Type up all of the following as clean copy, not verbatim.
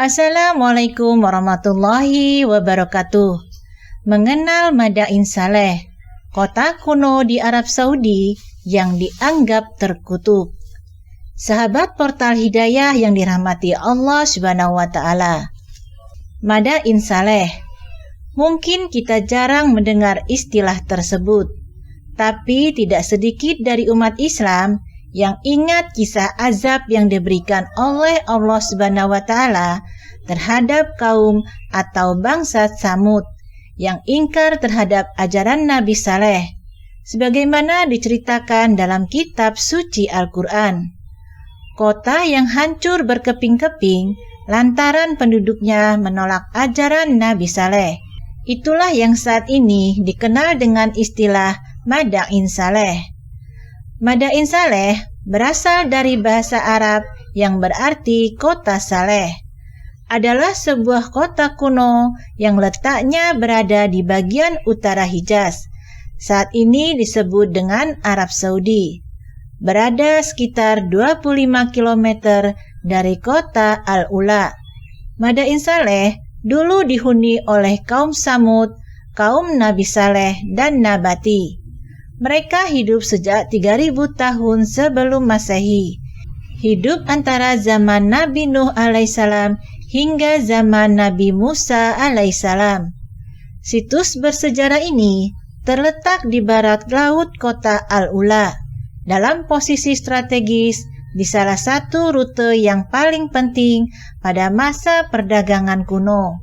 Assalamualaikum warahmatullahi wabarakatuh. Mengenal Madain Saleh, kota kuno di Arab Saudi yang dianggap terkutuk. Sahabat Portal Hidayah yang dirahmati Allah Subhanahu wa Ta'ala. Madain Saleh. Mungkin kita jarang mendengar istilah tersebut, tapi tidak sedikit dari umat Islam yang ingat kisah azab yang diberikan oleh Allah Subhanahu wa Ta'ala terhadap kaum atau bangsa Tsamud yang ingkar terhadap ajaran Nabi Saleh, sebagaimana diceritakan dalam kitab suci Al-Quran. Kota yang hancur berkeping-keping lantaran penduduknya menolak ajaran Nabi Saleh. Itulah yang saat ini dikenal dengan istilah Madain Saleh. Madain Saleh berasal dari bahasa Arab yang berarti kota Saleh. Adalah sebuah kota kuno yang letaknya berada di bagian utara Hijaz. Saat ini disebut dengan Arab Saudi. Berada sekitar 25 km dari kota Al-Ula. Madain Saleh dulu dihuni oleh kaum Tsamud, kaum Nabi Saleh dan Nabati. Mereka hidup sejak 3000 tahun sebelum Masehi. Hidup antara zaman Nabi Nuh alaihissalam hingga zaman Nabi Musa alaihissalam. Situs bersejarah ini terletak di barat laut kota Al-Ula, dalam posisi strategis di salah satu rute yang paling penting pada masa perdagangan kuno.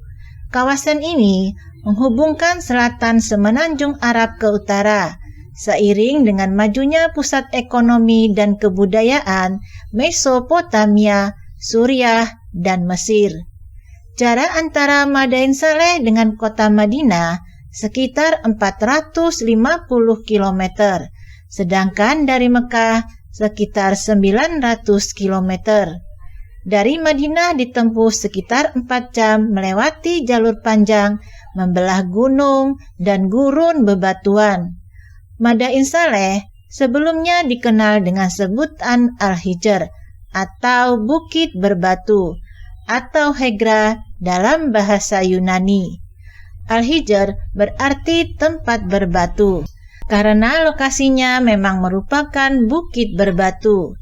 Kawasan ini menghubungkan selatan semenanjung Arab ke utara, seiring dengan majunya pusat ekonomi dan kebudayaan Mesopotamia, Suriah, dan Mesir. Jarak antara Madain Saleh dengan kota Madinah sekitar 450 km, sedangkan dari Mekah sekitar 900 km. Dari Madinah ditempuh sekitar 4 jam melewati jalur panjang, membelah gunung dan gurun bebatuan. Madain Saleh sebelumnya dikenal dengan sebutan Al-Hijr atau Bukit Berbatu atau Hegra dalam bahasa Yunani. Al-Hijr berarti tempat berbatu karena lokasinya memang merupakan bukit berbatu.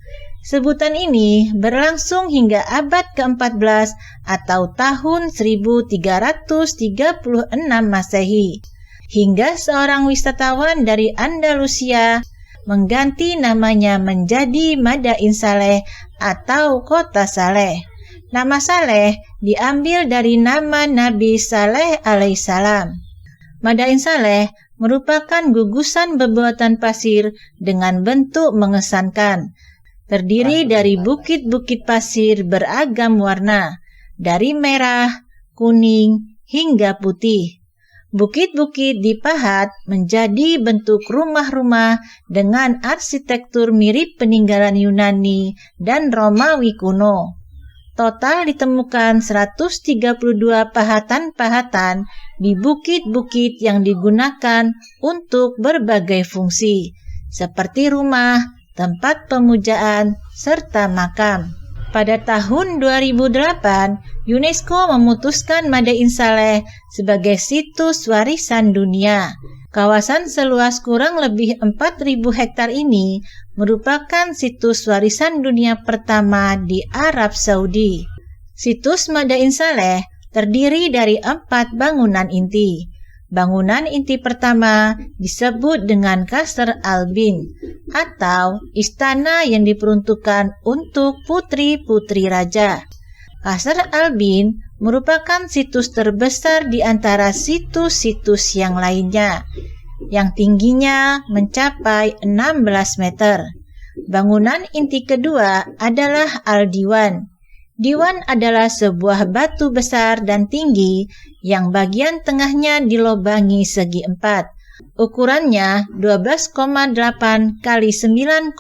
Sebutan ini berlangsung hingga abad ke-14 atau tahun 1336 Masehi. Hingga seorang wisatawan dari Andalusia mengganti namanya menjadi Madain Saleh atau Kota Saleh. Nama Saleh diambil dari nama Nabi Saleh alaihissalam. Madain Saleh merupakan gugusan bebatuan pasir dengan bentuk mengesankan. Terdiri dari bukit-bukit pasir beragam warna, dari merah, kuning, hingga putih. Bukit-bukit dipahat menjadi bentuk rumah-rumah dengan arsitektur mirip peninggalan Yunani dan Romawi kuno. Total ditemukan 132 pahatan-pahatan di bukit-bukit yang digunakan untuk berbagai fungsi, seperti rumah, tempat pemujaan, serta makam. Pada tahun 2008, UNESCO memutuskan Madain Saleh sebagai situs warisan dunia. Kawasan seluas kurang lebih 4.000 hektar ini merupakan situs warisan dunia pertama di Arab Saudi. Situs Madain Saleh terdiri dari 4 bangunan inti. Bangunan inti pertama disebut dengan Qasr Al-Bin atau istana yang diperuntukkan untuk putri-putri raja. Qasr Al-Bin merupakan situs terbesar di antara situs-situs yang lainnya, yang tingginya mencapai 16 meter. Bangunan inti kedua adalah Al-Diwan. Diwan adalah sebuah batu besar dan tinggi yang bagian tengahnya dilobangi segi 4. Ukurannya 12,8 kali 9,8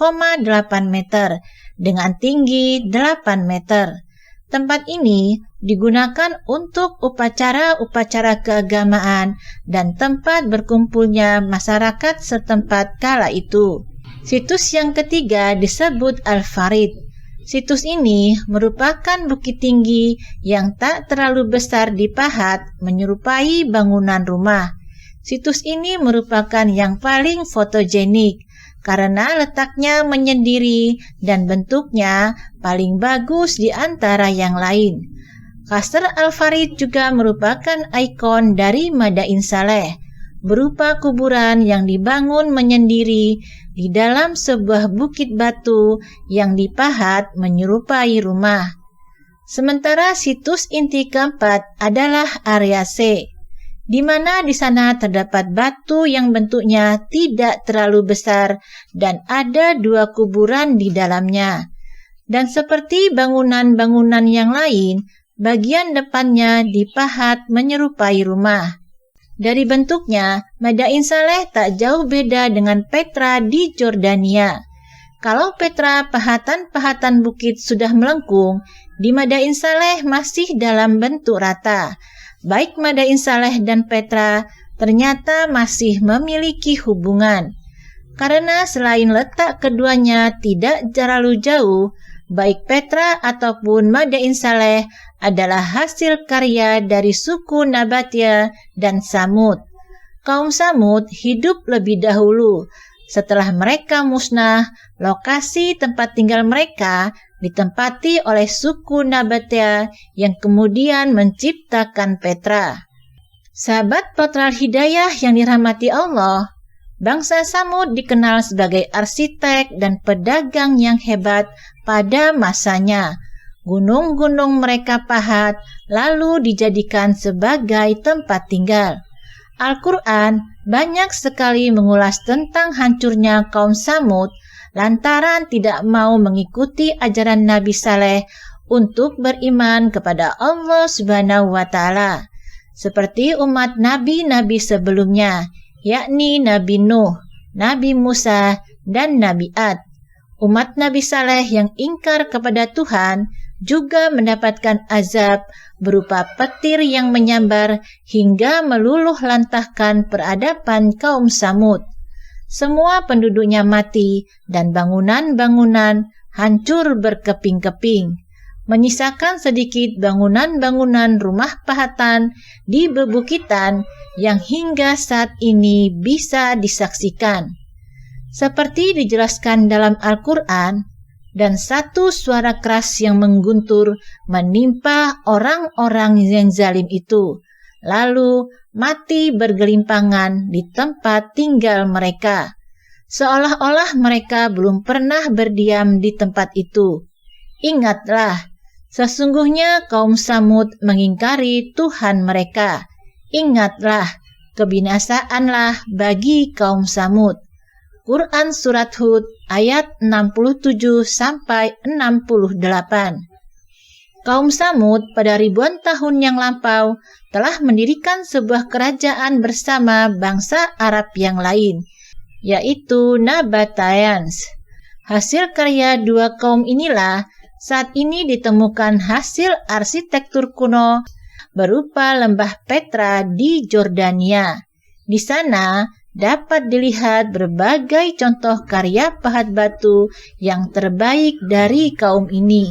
meter dengan tinggi 8 meter. Tempat ini digunakan untuk upacara-upacara keagamaan dan tempat berkumpulnya masyarakat setempat kala itu. Situs yang ketiga disebut Al-Farid. Situs ini merupakan bukit tinggi yang tak terlalu besar di pahat menyerupai bangunan rumah. Situs ini merupakan yang paling fotogenik karena letaknya menyendiri dan bentuknya paling bagus di antara yang lain. Qasr Al-Farid juga merupakan ikon dari Madain Saleh, berupa kuburan yang dibangun menyendiri di dalam sebuah bukit batu yang dipahat menyerupai rumah. Sementara situs inti keempat adalah area C, di mana di sana terdapat batu yang bentuknya tidak terlalu besar dan ada 2 kuburan di dalamnya. Dan seperti bangunan-bangunan yang lain, bagian depannya dipahat menyerupai rumah. Dari bentuknya, Madain Saleh tak jauh beda dengan Petra di Jordania. Kalau Petra pahatan-pahatan bukit sudah melengkung, di Madain Saleh masih dalam bentuk rata. Baik Madain Saleh dan Petra ternyata masih memiliki hubungan. Karena selain letak keduanya tidak terlalu jauh, baik Petra ataupun Madain Saleh adalah hasil karya dari suku Nabatia dan Samud. Kaum Samud hidup lebih dahulu. Setelah mereka musnah, lokasi tempat tinggal mereka ditempati oleh suku Nabatia yang kemudian menciptakan Petra. Sahabat Potral Hidayah yang dirahmati Allah, bangsa Samud dikenal sebagai arsitek dan pedagang yang hebat pada masanya. Gunung-gunung mereka pahat lalu dijadikan sebagai tempat tinggal. Al-Quran banyak sekali mengulas tentang hancurnya kaum Samud lantaran tidak mau mengikuti ajaran Nabi Saleh untuk beriman kepada Allah Subhanahu wa Ta'ala, seperti umat nabi-nabi sebelumnya, yakni Nabi Nuh, Nabi Musa, dan Nabi Ad. Umat Nabi Saleh yang ingkar kepada Tuhan juga mendapatkan azab berupa petir yang menyambar hingga meluluh lantahkan peradaban kaum Samud. Semua penduduknya mati dan bangunan-bangunan hancur berkeping-keping, menyisakan sedikit bangunan-bangunan rumah pahatan di bebukitan yang hingga saat ini bisa disaksikan. Seperti dijelaskan dalam Al-Quran, dan satu suara keras yang mengguntur menimpa orang-orang yang zalim itu, lalu mati bergelimpangan di tempat tinggal mereka, seolah-olah mereka belum pernah berdiam di tempat itu. Ingatlah, sesungguhnya kaum Samud mengingkari Tuhan mereka. Ingatlah, kebinasaanlah bagi kaum Samud. Quran Surat Hud ayat 67-68. Kaum Samud pada ribuan tahun yang lampau telah mendirikan sebuah kerajaan bersama bangsa Arab yang lain, yaitu Nabateans. Hasil karya 2 kaum inilah saat ini ditemukan hasil arsitektur kuno berupa lembah Petra di Jordania. Di sana dapat dilihat berbagai contoh karya pahat batu yang terbaik dari kaum ini.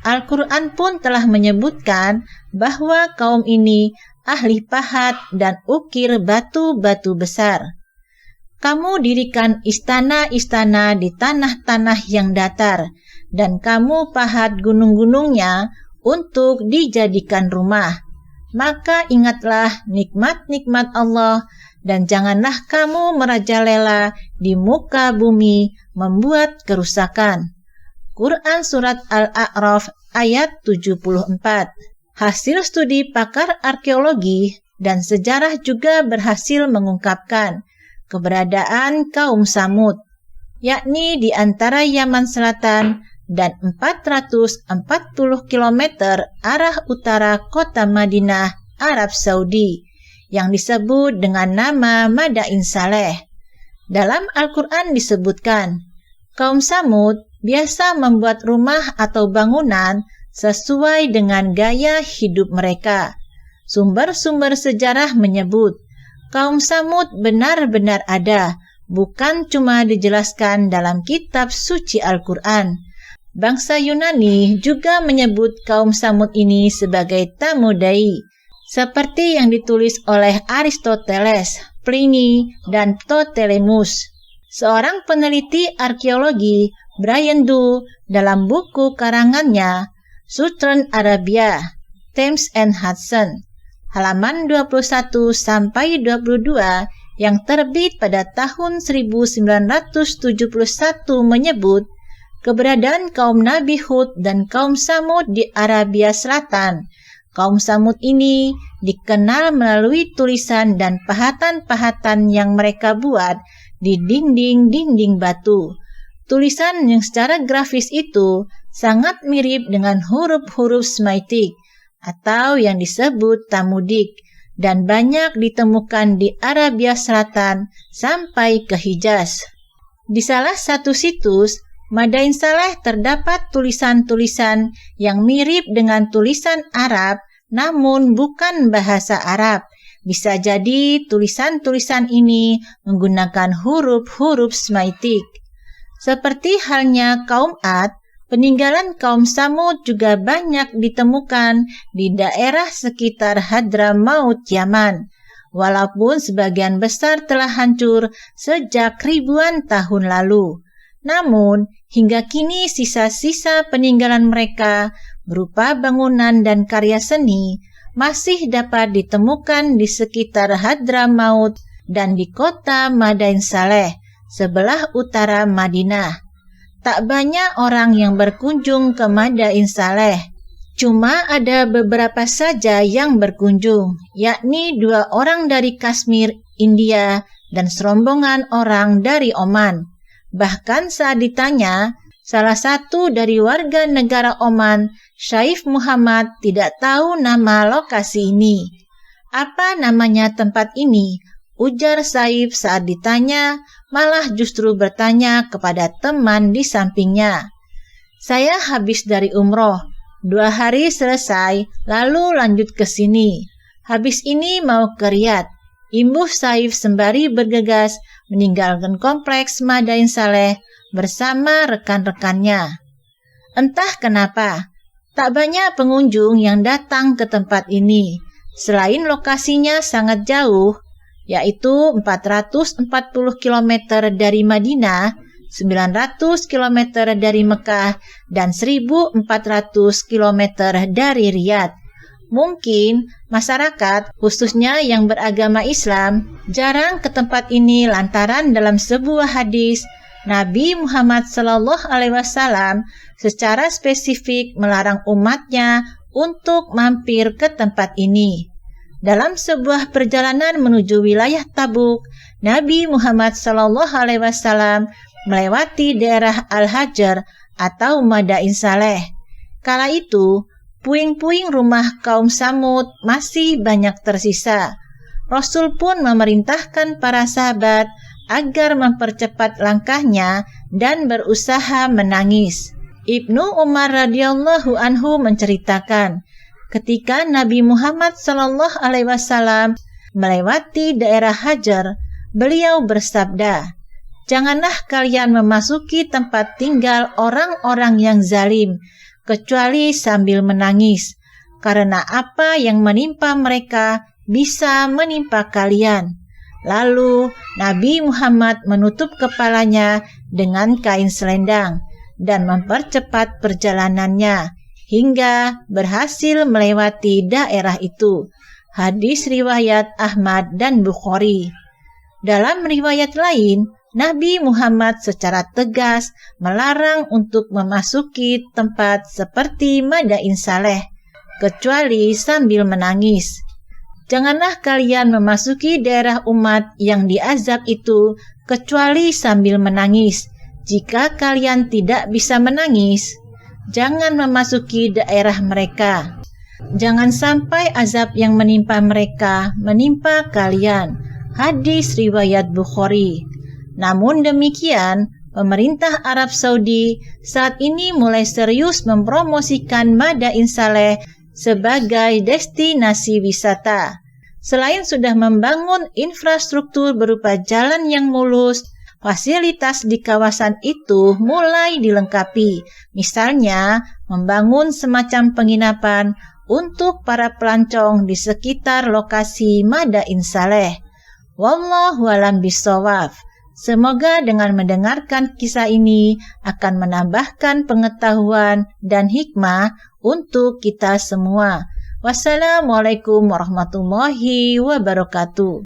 Al-Quran pun telah menyebutkan bahwa kaum ini ahli pahat dan ukir batu-batu besar. Kamu dirikan istana-istana di tanah-tanah yang datar, dan kamu pahat gunung-gunungnya untuk dijadikan rumah. Maka ingatlah nikmat-nikmat Allah, dan janganlah kamu merajalela di muka bumi membuat kerusakan. Quran Surat Al-A'raf ayat 74. Hasil studi pakar arkeologi dan sejarah juga berhasil mengungkapkan keberadaan kaum Samud, yakni di antara Yaman Selatan dan 440 km arah utara kota Madinah, Arab Saudi, yang disebut dengan nama Madain Saleh. Dalam Al-Quran disebutkan, kaum Samud biasa membuat rumah atau bangunan sesuai dengan gaya hidup mereka. Sumber-sumber sejarah menyebut, kaum Samud benar-benar ada, bukan cuma dijelaskan dalam kitab suci Al-Quran. Bangsa Yunani juga menyebut kaum Samud ini sebagai Tamudai, seperti yang ditulis oleh Aristoteles, Pliny, dan Ptolemus. Seorang peneliti arkeologi, Brian Dew, dalam buku karangannya Southern Arabia, Thames and Hudson, halaman 21-22 yang terbit pada tahun 1971 menyebut keberadaan kaum Nabi Hud dan kaum Samud di Arabia Selatan. Kaum Samud ini dikenal melalui tulisan dan pahatan-pahatan yang mereka buat di dinding-dinding batu. Tulisan yang secara grafis itu sangat mirip dengan huruf-huruf Semitik atau yang disebut Tamudik dan banyak ditemukan di Arabia Selatan sampai ke Hijaz. Di salah satu situs Madain Saleh terdapat tulisan-tulisan yang mirip dengan tulisan Arab namun bukan bahasa Arab. Bisa jadi tulisan-tulisan ini menggunakan huruf-huruf Semitik. Seperti halnya kaum Ad, peninggalan kaum Samud juga banyak ditemukan di daerah sekitar Hadramaut, Yaman. Walaupun sebagian besar telah hancur sejak ribuan tahun lalu. Namun, hingga kini sisa-sisa peninggalan mereka berupa bangunan dan karya seni masih dapat ditemukan di sekitar Hadramaut dan di kota Madain Saleh, sebelah utara Madinah. Tak banyak orang yang berkunjung ke Madain Saleh. Cuma ada beberapa saja yang berkunjung, yakni 2 orang dari Kashmir, India, dan serombongan orang dari Oman. Bahkan saat ditanya, salah satu dari warga negara Oman, Syaif Muhammad, tidak tahu nama lokasi ini. Apa namanya tempat ini? Ujar Syaif saat ditanya, malah justru bertanya kepada teman di sampingnya. Saya habis dari umroh, 2 hari selesai, lalu lanjut ke sini. Habis ini mau ke Riyadh. Imbuh Syaif sembari bergegas meninggalkan kompleks Madain Saleh bersama rekan-rekannya. Entah kenapa, tak banyak pengunjung yang datang ke tempat ini. Selain lokasinya sangat jauh, yaitu 440 km dari Madinah, 900 km dari Mekah, dan 1400 km dari Riyadh. Mungkin masyarakat, khususnya yang beragama Islam, jarang ke tempat ini lantaran dalam sebuah hadis, Nabi Muhammad SAW secara spesifik melarang umatnya untuk mampir ke tempat ini. Dalam sebuah perjalanan menuju wilayah Tabuk, Nabi Muhammad SAW melewati daerah Al-Hajar atau Madain Saleh. Kala itu, puing-puing rumah kaum Samud masih banyak tersisa. Rasul pun memerintahkan para sahabat agar mempercepat langkahnya dan berusaha menangis. Ibnu Umar radhiyallahu anhu menceritakan, ketika Nabi Muhammad SAW melewati daerah Hajar, beliau bersabda, "Janganlah kalian memasuki tempat tinggal orang-orang yang zalim, kecuali sambil menangis, karena apa yang menimpa mereka bisa menimpa kalian." Lalu Nabi Muhammad menutup kepalanya dengan kain selendang dan mempercepat perjalanannya hingga berhasil melewati daerah itu. Hadis riwayat Ahmad dan Bukhari. Dalam riwayat lain, Nabi Muhammad secara tegas melarang untuk memasuki tempat seperti Madain Saleh, kecuali sambil menangis. Janganlah kalian memasuki daerah umat yang diazab itu, kecuali sambil menangis. Jika kalian tidak bisa menangis, jangan memasuki daerah mereka. Jangan sampai azab yang menimpa mereka menimpa kalian. Hadis riwayat Bukhari. Namun demikian, pemerintah Arab Saudi saat ini mulai serius mempromosikan Madain Saleh sebagai destinasi wisata. Selain sudah membangun infrastruktur berupa jalan yang mulus, fasilitas di kawasan itu mulai dilengkapi, misalnya membangun semacam penginapan untuk para pelancong di sekitar lokasi Madain Saleh. Wallahu a'lam bishawab. Semoga dengan mendengarkan kisah ini akan menambahkan pengetahuan dan hikmah untuk kita semua. Wassalamualaikum warahmatullahi wabarakatuh.